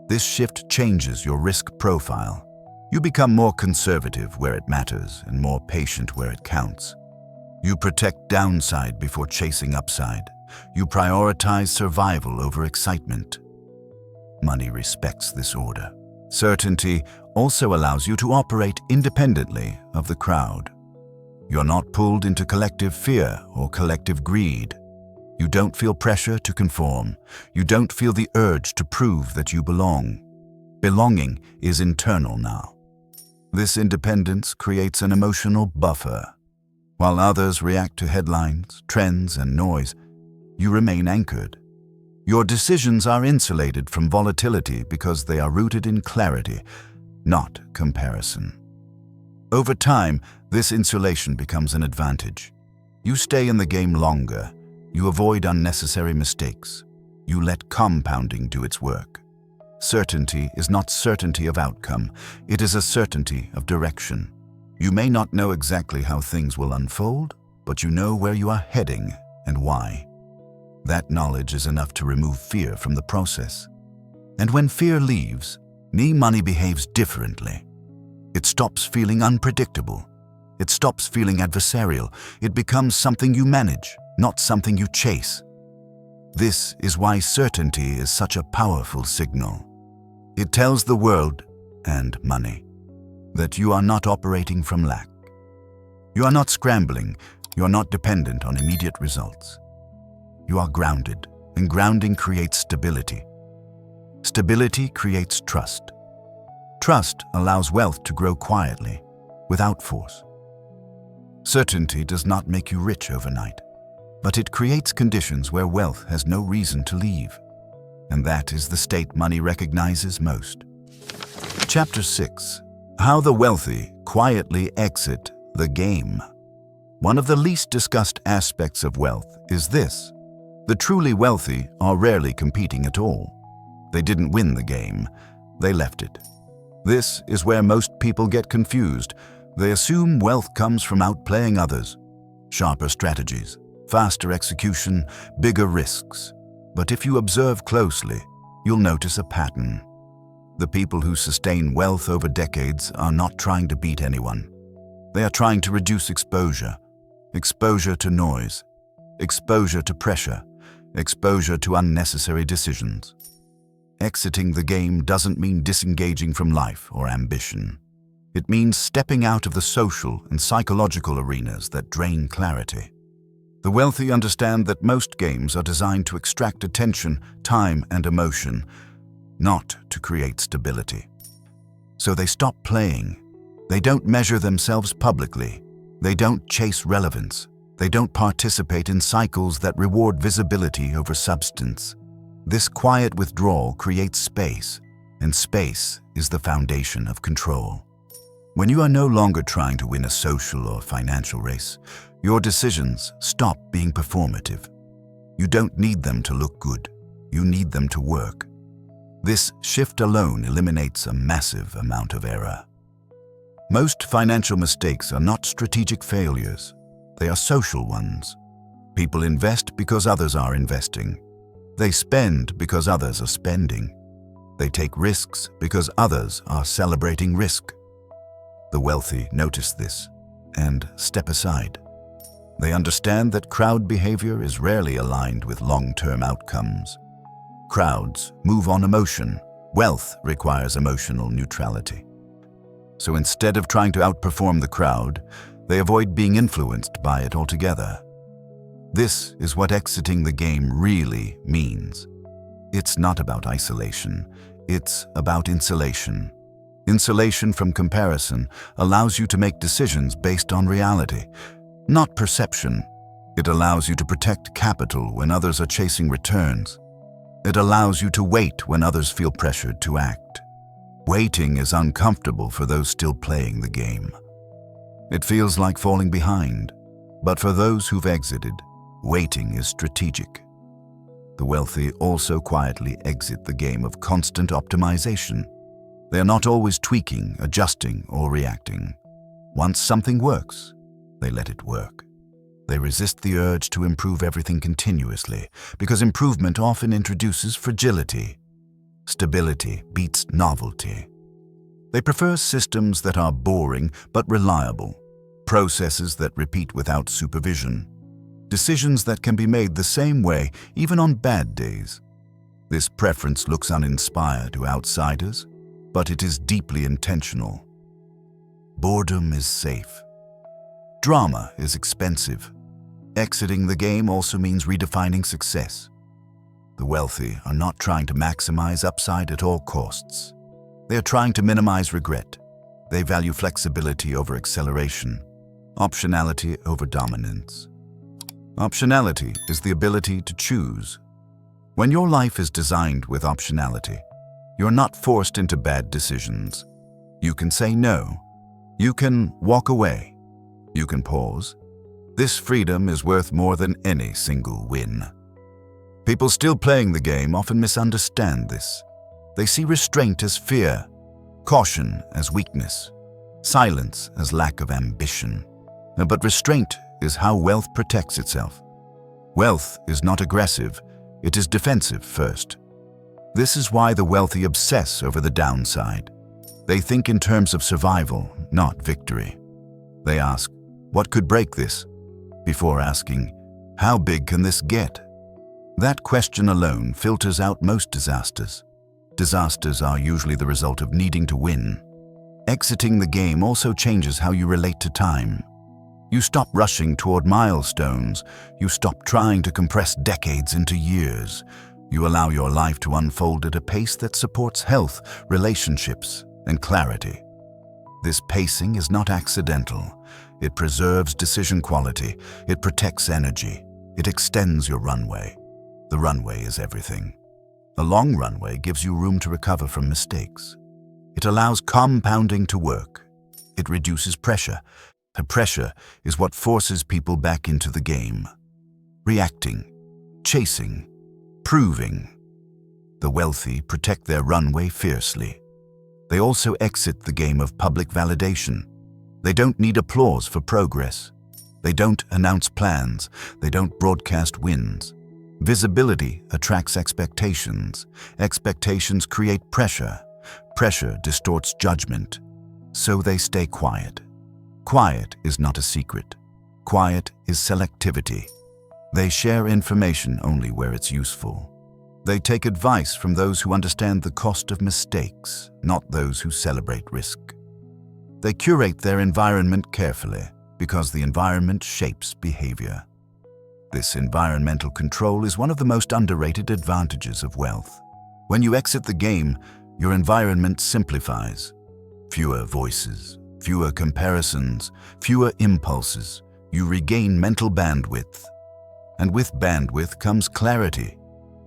[SPEAKER 1] This shift changes your risk profile. You become more conservative where it matters and more patient where it counts. You protect downside before chasing upside. You prioritize survival over excitement. Money respects this order. Certainty also allows you to operate independently of the crowd. You're not pulled into collective fear or collective greed. You don't feel pressure to conform. You don't feel the urge to prove that you belong. Belonging is internal now. This independence creates an emotional buffer. While others react to headlines, trends, and noise, you remain anchored. Your decisions are insulated from volatility because they are rooted in clarity, not comparison. Over time, this insulation becomes an advantage. You stay in the game longer. You avoid unnecessary mistakes. You let compounding do its work. Certainty is not certainty of outcome. It is a certainty of direction. You may not know exactly how things will unfold, but you know where you are heading and why. That knowledge is enough to remove fear from the process. And when fear leaves, money behaves differently. It stops feeling unpredictable. It stops feeling adversarial. It becomes something you manage, not something you chase. This is why certainty is such a powerful signal. It tells the world, and money, that you are not operating from lack. You are not scrambling, you are not dependent on immediate results. You are grounded, and grounding creates stability. Stability creates trust. Trust allows wealth to grow quietly, without force. Certainty does not make you rich overnight, but it creates conditions where wealth has no reason to leave. And that is the state money recognizes most. Chapter 6. How the wealthy quietly exit the game. One of the least discussed aspects of wealth is this: the truly wealthy are rarely competing at all. They didn't win the game, they left it. This is where most people get confused. They assume wealth comes from outplaying others. Sharper strategies, faster execution, bigger risks. But if you observe closely, you'll notice a pattern. The people who sustain wealth over decades are not trying to beat anyone. They are trying to reduce exposure. Exposure to noise, exposure to pressure, exposure to unnecessary decisions. Exiting the game doesn't mean disengaging from life or ambition. It means stepping out of the social and psychological arenas that drain clarity. The wealthy understand that most games are designed to extract attention, time, and emotion, not to create stability. So they stop playing. They don't measure themselves publicly. They don't chase relevance. They don't participate in cycles that reward visibility over substance. This quiet withdrawal creates space, and space is the foundation of control. When you are no longer trying to win a social or financial race, your decisions stop being performative. You don't need them to look good. You need them to work. This shift alone eliminates a massive amount of error. Most financial mistakes are not strategic failures. They are social ones. People invest because others are investing. They spend because others are spending. They take risks because others are celebrating risk. The wealthy notice this and step aside. They understand that crowd behavior is rarely aligned with long-term outcomes. Crowds move on emotion. Wealth requires emotional neutrality. So instead of trying to outperform the crowd, they avoid being influenced by it altogether. This is what exiting the game really means. It's not about isolation, it's about insulation. Insulation from comparison allows you to make decisions based on reality, not perception. It allows you to protect capital when others are chasing returns. It allows you to wait when others feel pressured to act. Waiting is uncomfortable for those still playing the game. It feels like falling behind, but for those who've exited, waiting is strategic. The wealthy also quietly exit the game of constant optimization. They are not always tweaking, adjusting, or reacting. Once something works, they let it work. They resist the urge to improve everything continuously, because improvement often introduces fragility. Stability beats novelty. They prefer systems that are boring but reliable, processes that repeat without supervision, decisions that can be made the same way even on bad days. This preference looks uninspired to outsiders, but it is deeply intentional. Boredom is safe. Drama is expensive. Exiting the game also means redefining success. The wealthy are not trying to maximize upside at all costs. They are trying to minimize regret. They value flexibility over acceleration, optionality over dominance. Optionality is the ability to choose. When your life is designed with optionality, you're not forced into bad decisions. You can say no. You can walk away. You can pause. This freedom is worth more than any single win. People still playing the game often misunderstand this. They see restraint as fear, caution as weakness, silence as lack of ambition. But restraint is how wealth protects itself. Wealth is not aggressive, it is defensive first. This is why the wealthy obsess over the downside. They think in terms of survival, not victory. They ask, what could break this? Before asking, how big can this get? That question alone filters out most disasters. Disasters are usually the result of needing to win. Exiting the game also changes how you relate to time. You stop rushing toward milestones. You stop trying to compress decades into years. You allow your life to unfold at a pace that supports health, relationships, and clarity. This pacing is not accidental. It preserves decision quality. It protects energy. It extends your runway. The runway is everything. A long runway gives you room to recover from mistakes. It allows compounding to work. It reduces pressure. The pressure is what forces people back into the game. Reacting, chasing, proving. The wealthy protect their runway fiercely. They also exit the game of public validation. They don't need applause for progress. They don't announce plans. They don't broadcast wins. Visibility attracts expectations. Expectations create pressure. Pressure distorts judgment. So they stay quiet. Quiet is not a secret. Quiet is selectivity. They share information only where it's useful. They take advice from those who understand the cost of mistakes, not those who celebrate risk. They curate their environment carefully because the environment shapes behavior. This environmental control is one of the most underrated advantages of wealth. When you exit the game, your environment simplifies. Fewer voices, fewer comparisons, fewer impulses. You regain mental bandwidth. And with bandwidth comes clarity.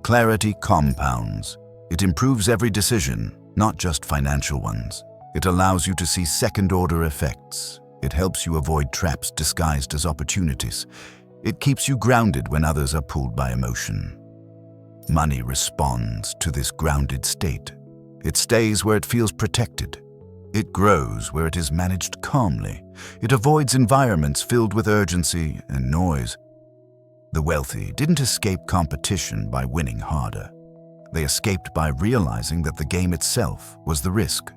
[SPEAKER 1] Clarity compounds. It improves every decision, not just financial ones. It allows you to see second-order effects. It helps you avoid traps disguised as opportunities. It keeps you grounded when others are pulled by emotion. Money responds to this grounded state. It stays where it feels protected. It grows where it is managed calmly. It avoids environments filled with urgency and noise. The wealthy didn't escape competition by winning harder. They escaped by realizing that the game itself was the risk.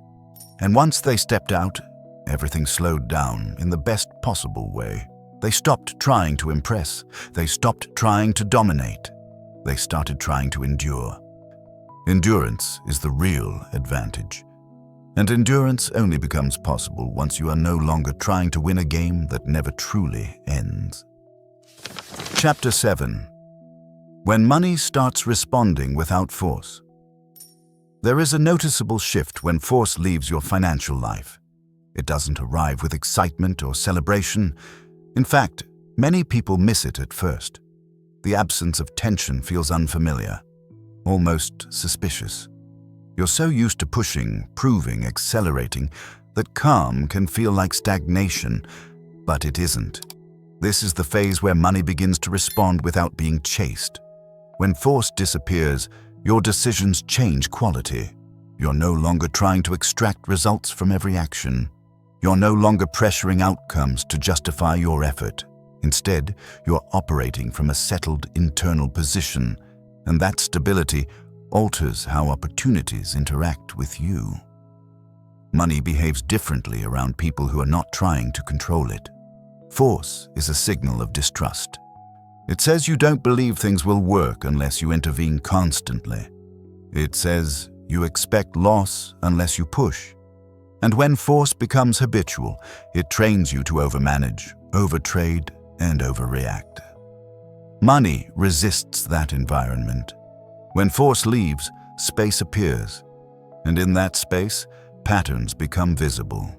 [SPEAKER 1] And once they stepped out, everything slowed down in the best possible way. They stopped trying to impress. They stopped trying to dominate. They started trying to endure. Endurance is the real advantage. And endurance only becomes possible once you are no longer trying to win a game that never truly ends. Chapter 7. When money starts responding without force. There is a noticeable shift when force leaves your financial life. It doesn't arrive with excitement or celebration. In fact, many people miss it at first. The absence of tension feels unfamiliar, almost suspicious. You're so used to pushing, proving, accelerating, that calm can feel like stagnation, but it isn't. This is the phase where money begins to respond without being chased. When force disappears, your decisions change quality. You're no longer trying to extract results from every action. You're no longer pressuring outcomes to justify your effort. Instead, you're operating from a settled internal position, and that stability alters how opportunities interact with you. Money behaves differently around people who are not trying to control it. Force is a signal of distrust. It says you don't believe things will work unless you intervene constantly. It says you expect loss unless you push. And when force becomes habitual, it trains you to overmanage, overtrade, and overreact. Money resists that environment. When force leaves, space appears. And in that space, patterns become visible.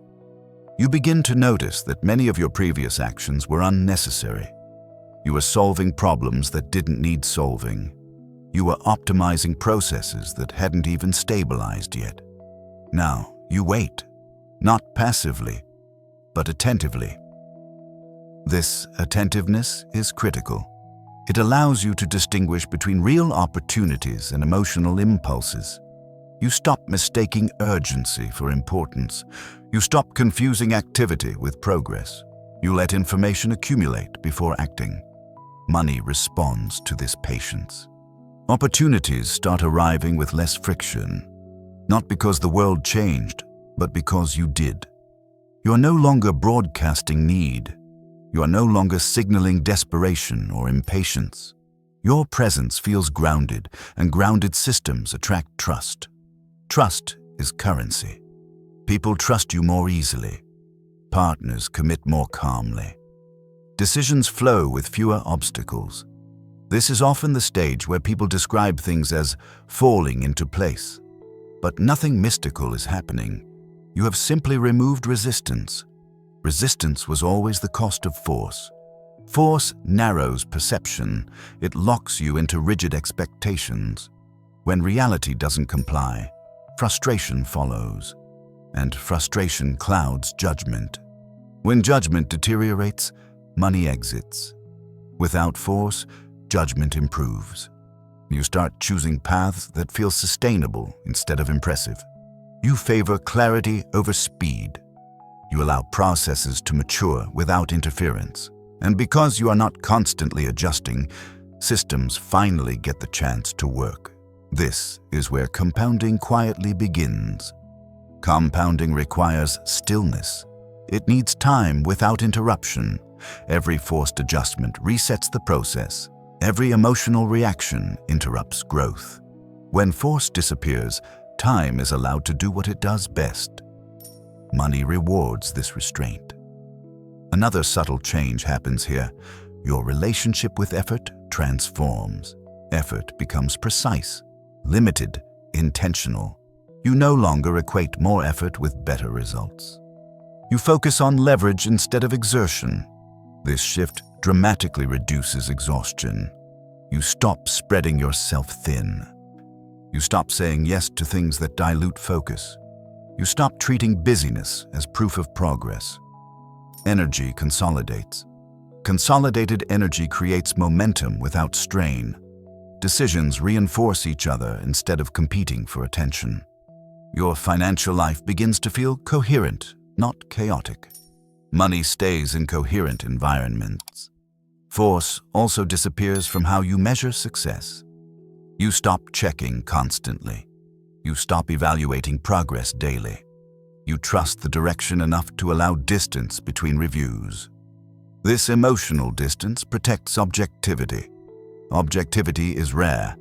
[SPEAKER 1] You begin to notice that many of your previous actions were unnecessary. You were solving problems that didn't need solving. You were optimizing processes that hadn't even stabilized yet. Now, you wait, not passively, but attentively. This attentiveness is critical. It allows you to distinguish between real opportunities and emotional impulses. You stop mistaking urgency for importance. You stop confusing activity with progress. You let information accumulate before acting. Money responds to this patience. Opportunities start arriving with less friction, not because the world changed, but because you did. You are no longer broadcasting need. You are no longer signaling desperation or impatience. Your presence feels grounded, and grounded systems attract trust. Trust is currency. People trust you more easily. Partners commit more calmly. Decisions flow with fewer obstacles. This is often the stage where people describe things as falling into place. But nothing mystical is happening. You have simply removed resistance. Resistance was always the cost of force. Force narrows perception. It locks you into rigid expectations. When reality doesn't comply, frustration follows. And frustration clouds judgment. When judgment deteriorates, money exits. Without force, judgment improves. You start choosing paths that feel sustainable instead of impressive. You favor clarity over speed. You allow processes to mature without interference. And because you are not constantly adjusting, systems finally get the chance to work. This is where compounding quietly begins. Compounding requires stillness. It needs time without interruption. Every forced adjustment resets the process. Every emotional reaction interrupts growth. When force disappears, time is allowed to do what it does best. Money rewards this restraint. Another subtle change happens here. Your relationship with effort transforms. Effort becomes precise, limited, intentional. You no longer equate more effort with better results. You focus on leverage instead of exertion. This shift dramatically reduces exhaustion. You stop spreading yourself thin. You stop saying yes to things that dilute focus. You stop treating busyness as proof of progress. Energy consolidates. Consolidated energy creates momentum without strain. Decisions reinforce each other instead of competing for attention. Your financial life begins to feel coherent, not chaotic. Money stays in coherent environments. Force also disappears from how you measure success. You stop checking constantly. You stop evaluating progress daily. You trust the direction enough to allow distance between reviews. This emotional distance protects objectivity. Objectivity is rare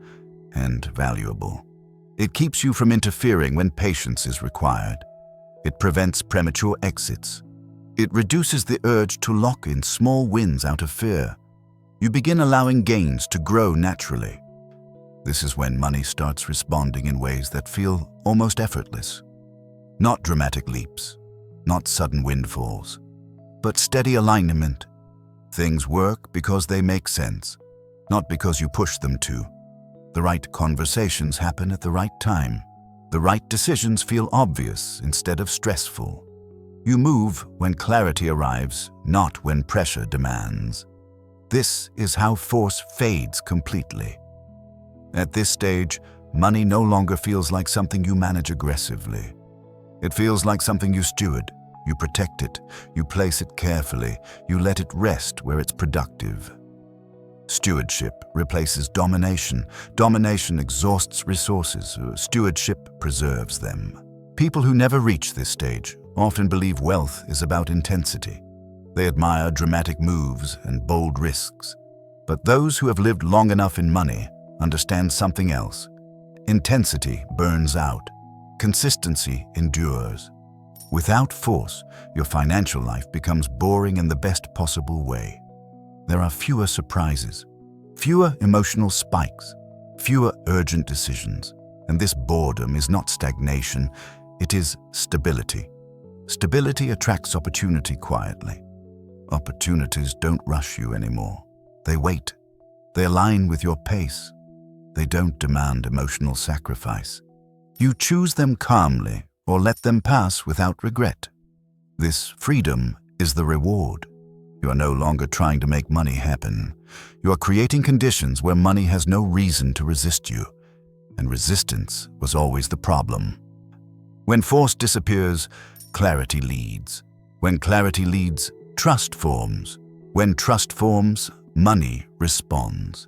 [SPEAKER 1] and valuable. It keeps you from interfering when patience is required. It prevents premature exits. It reduces the urge to lock in small wins out of fear. You begin allowing gains to grow naturally. This is when money starts responding in ways that feel almost effortless. Not dramatic leaps, not sudden windfalls, but steady alignment. Things work because they make sense, not because you push them to. The right conversations happen at the right time. The right decisions feel obvious instead of stressful. You move when clarity arrives, not when pressure demands. This is how force fades completely. At this stage, money no longer feels like something you manage aggressively. It feels like something you steward. You protect it. You place it carefully. You let it rest where it's productive. Stewardship replaces domination. Domination exhausts resources. Stewardship preserves them. People who never reach this stage often believe wealth is about intensity. They admire dramatic moves and bold risks. But those who have lived long enough in money understand something else. Intensity burns out. Consistency endures. Without force, your financial life becomes boring in the best possible way. There are fewer surprises, fewer emotional spikes, fewer urgent decisions. And this boredom is not stagnation, it is stability. Stability attracts opportunity quietly. Opportunities don't rush you anymore. They wait. They align with your pace. They don't demand emotional sacrifice. You choose them calmly or let them pass without regret. This freedom is the reward. You are no longer trying to make money happen. You are creating conditions where money has no reason to resist you. And resistance was always the problem. When force disappears, clarity leads. When clarity leads, trust forms. When trust forms, money responds.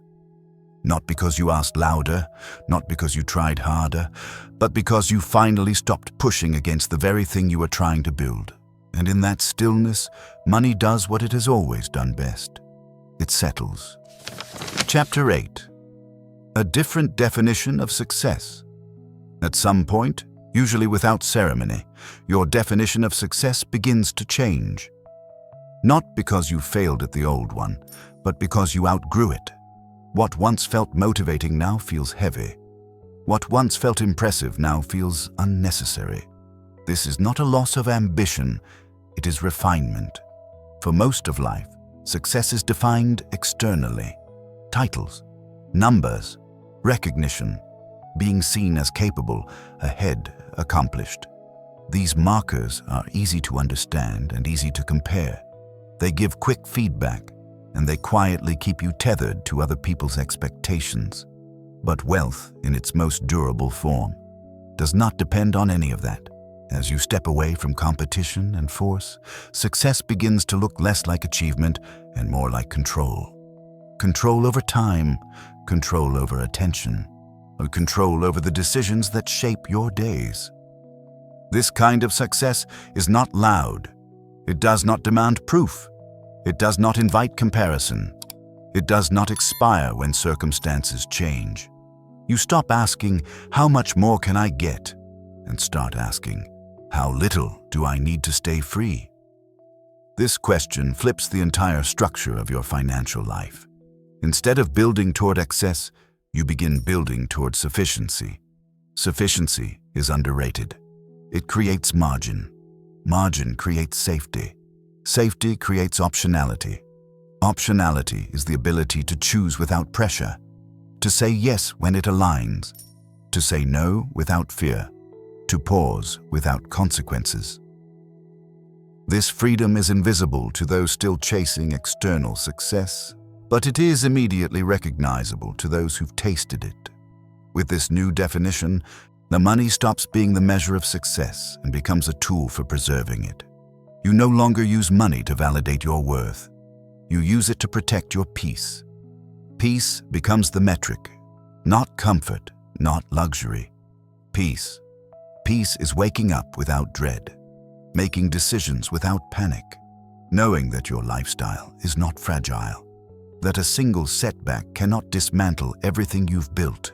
[SPEAKER 1] Not because you asked louder, not because you tried harder, but because you finally stopped pushing against the very thing you were trying to build. And in that stillness, money does what it has always done best. It settles. Chapter 8. A different definition of success. At some point, Usually without ceremony, your definition of success begins to change. Not because you failed at the old one, but because you outgrew it. What once felt motivating now feels heavy. What once felt impressive now feels unnecessary. This is not a loss of ambition, it is refinement. For most of life, success is defined externally. Titles, numbers, recognition, being seen as capable, ahead, accomplished. These markers are easy to understand and easy to compare. They give quick feedback, and they quietly keep you tethered to other people's expectations. But wealth, in its most durable form, does not depend on any of that. As you step away from competition and force, success begins to look less like achievement and more like control. Control over time, control over attention, or control over the decisions that shape your days. This kind of success is not loud. It does not demand proof. It does not invite comparison. It does not expire when circumstances change. You stop asking, "How much more can I get?" and start asking, "How little do I need to stay free?" This question flips the entire structure of your financial life. Instead of building toward excess, you begin building toward sufficiency. Sufficiency is underrated. It creates margin. Margin creates safety. Safety creates optionality. Optionality is the ability to choose without pressure, to say yes when it aligns, to say no without fear, to pause without consequences. This freedom is invisible to those still chasing external success, but it is immediately recognizable to those who've tasted it. With this new definition, the money stops being the measure of success and becomes a tool for preserving it. You no longer use money to validate your worth. You use it to protect your peace. Peace becomes the metric, not comfort, not luxury. Peace. Peace is waking up without dread, making decisions without panic, knowing that your lifestyle is not fragile, that a single setback cannot dismantle everything you've built.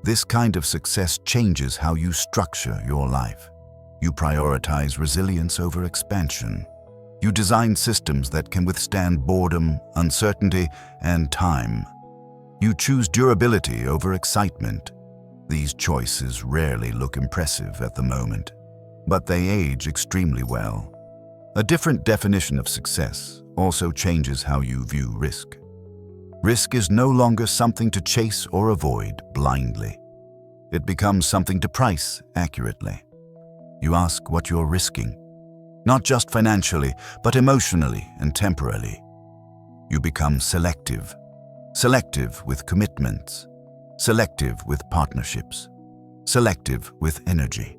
[SPEAKER 1] This kind of success changes how you structure your life. You prioritize resilience over expansion. You design systems that can withstand boredom, uncertainty, and time. You choose durability over excitement. These choices rarely look impressive at the moment, but they age extremely well. A different definition of success also changes how you view risk. Risk is no longer something to chase or avoid blindly. It becomes something to price accurately. You ask what you're risking, not just financially, but emotionally and temporally. You become selective. Selective with commitments. Selective with partnerships. Selective with energy.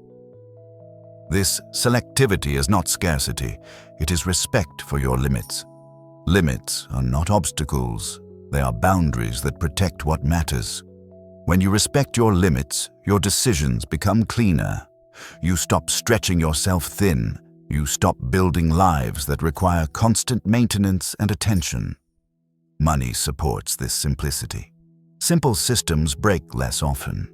[SPEAKER 1] This selectivity is not scarcity, it is respect for your limits. Limits are not obstacles, they are boundaries that protect what matters. When you respect your limits, your decisions become cleaner. You stop stretching yourself thin. You stop building lives that require constant maintenance and attention. Money supports this simplicity. Simple systems break less often.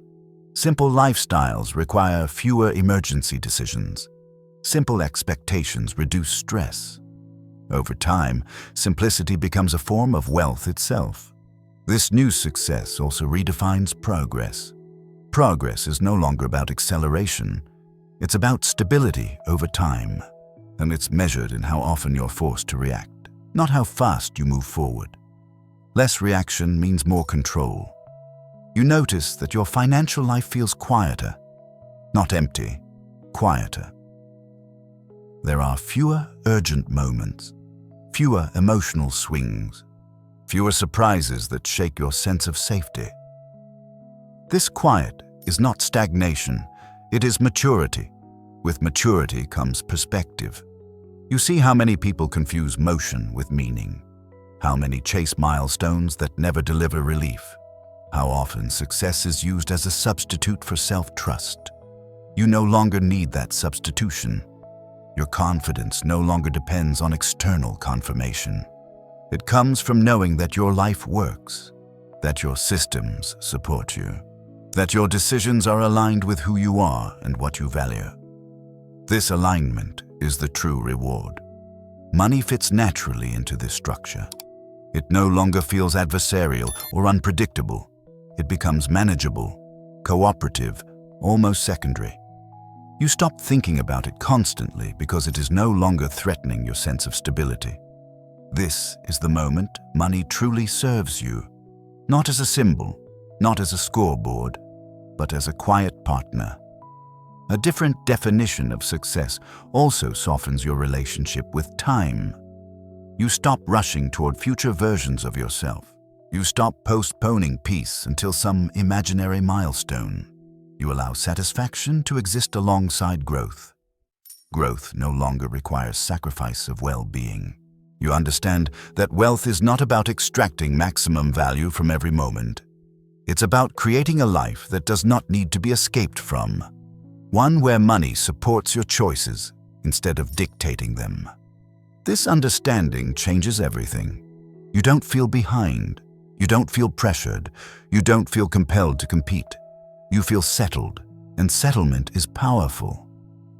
[SPEAKER 1] Simple lifestyles require fewer emergency decisions. Simple expectations reduce stress. Over time, simplicity becomes a form of wealth itself. This new success also redefines progress. Progress is no longer about acceleration. It's about stability over time, and it's measured in how often you're forced to react, not how fast you move forward. Less reaction means more control. You notice that your financial life feels quieter, not empty, quieter. There are fewer urgent moments, fewer emotional swings, fewer surprises that shake your sense of safety. This quiet is not stagnation, it is maturity. With maturity comes perspective. You see how many people confuse motion with meaning, how many chase milestones that never deliver relief, how often success is used as a substitute for self-trust. You no longer need that substitution. Your confidence no longer depends on external confirmation. It comes from knowing that your life works, that your systems support you. that your decisions are aligned with who you are and what you value. This alignment is the true reward. Money fits naturally into this structure. It no longer feels adversarial or unpredictable. It becomes manageable, cooperative, almost secondary. You stop thinking about it constantly because it is no longer threatening your sense of stability. This is the moment money truly serves you, not as a symbol, not as a scoreboard, but as a quiet partner. A different definition of success also softens your relationship with time. You stop rushing toward future versions of yourself. You stop postponing peace until some imaginary milestone. You allow satisfaction to exist alongside growth. Growth no longer requires sacrifice of well-being. You understand that wealth is not about extracting maximum value from every moment. It's about creating a life that does not need to be escaped from. One where money supports your choices instead of dictating them. This understanding changes everything. You don't feel behind. You don't feel pressured. You don't feel compelled to compete. You feel settled, and settlement is powerful.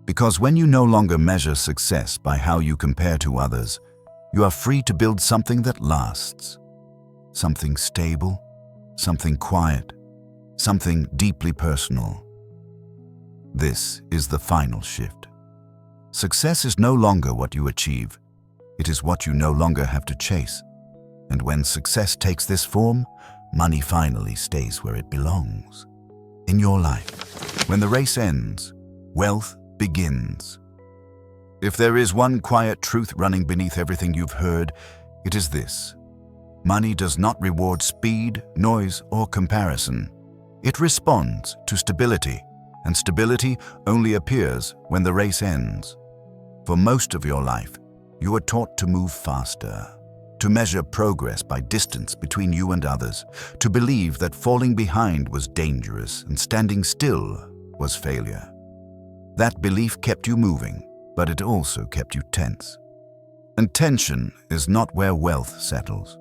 [SPEAKER 1] Because when you no longer measure success by how you compare to others, you are free to build something that lasts. Something stable, something quiet, something deeply personal. This is the final shift. Success is no longer what you achieve. It is what you no longer have to chase. And when success takes this form, money finally stays where it belongs. In your life, when the race ends, wealth begins. If there is one quiet truth running beneath everything you've heard, it is this. Money does not reward speed, noise, or comparison. It responds to stability, and stability only appears when the race ends. For most of your life, you are taught to move faster, to measure progress by distance between you and others, to believe that falling behind was dangerous and standing still was failure. That belief kept you moving, but it also kept you tense. And tension is not where wealth settles.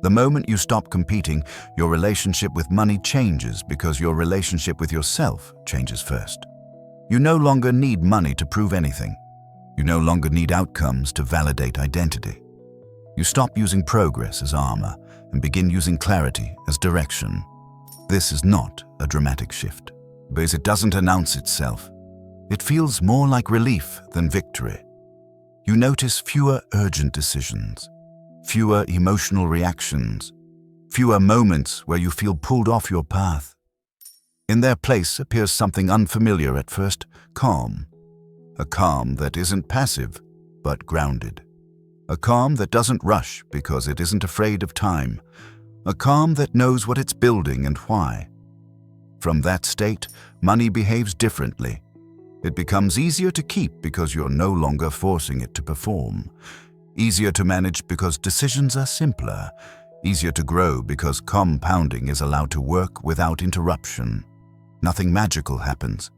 [SPEAKER 1] The moment you stop competing, your relationship with money changes because your relationship with yourself changes first. You no longer need money to prove anything. You no longer need outcomes to validate identity. You stop using progress as armor and begin using clarity as direction. This is not a dramatic shift, because it doesn't announce itself. It feels more like relief than victory. You notice fewer urgent decisions, fewer emotional reactions, fewer moments where you feel pulled off your path. In their place appears something unfamiliar at first, calm. A calm that isn't passive, but grounded. A calm that doesn't rush because it isn't afraid of time. A calm that knows what it's building and why. From that state, money behaves differently. It becomes easier to keep because you're no longer forcing it to perform. Easier to manage because decisions are simpler. Easier to grow because compounding is allowed to work without interruption. Nothing magical happens.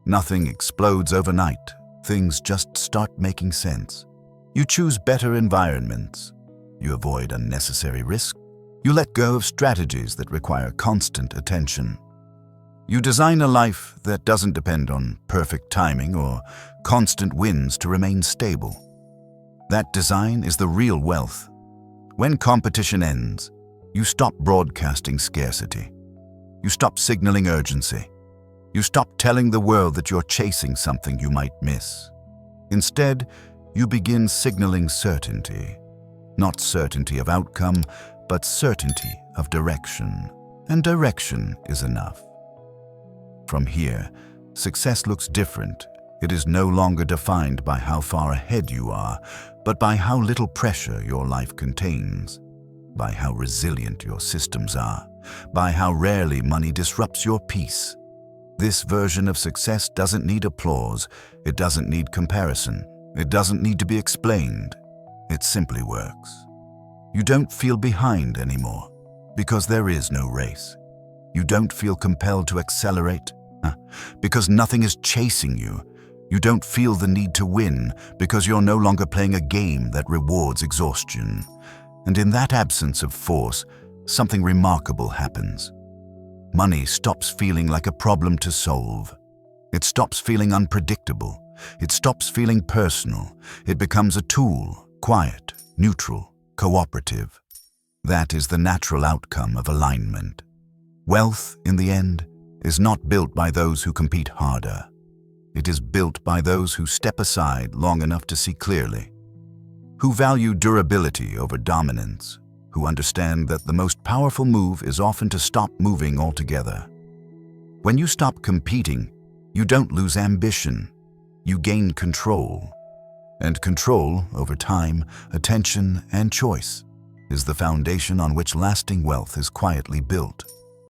[SPEAKER 1] Nothing explodes overnight. Things just start making sense. You choose better environments. You avoid unnecessary risk. You let go of strategies that require constant attention. You design a life that doesn't depend on perfect timing or constant wins to remain stable. That design is the real wealth. When competition ends, you stop broadcasting scarcity. You stop signaling urgency. You stop telling the world that you're chasing something you might miss. Instead, you begin signaling certainty. Not certainty of outcome, but certainty of direction. And direction is enough. From here, success looks different. It is no longer defined by how far ahead you are, but by how little pressure your life contains, by how resilient your systems are, by how rarely money disrupts your peace. This version of success doesn't need applause, it doesn't need comparison, it doesn't need to be explained. It simply works. You don't feel behind anymore, because there is no race. You don't feel compelled to accelerate, because nothing is chasing you. You don't feel the need to win because you're no longer playing a game that rewards exhaustion. And in that absence of force, something remarkable happens. money stops feeling like a problem to solve. It stops feeling unpredictable. It stops feeling personal. It becomes a tool, quiet, neutral, cooperative. That is the natural outcome of alignment. Wealth, in the end, is not built by those who compete harder. It is built by those who step aside long enough to see clearly, who value durability over dominance, who understand that the most powerful move is often to stop moving altogether. When you stop competing, you don't lose ambition. You gain control. And control over time, attention, and choice is the foundation on which lasting wealth is quietly built.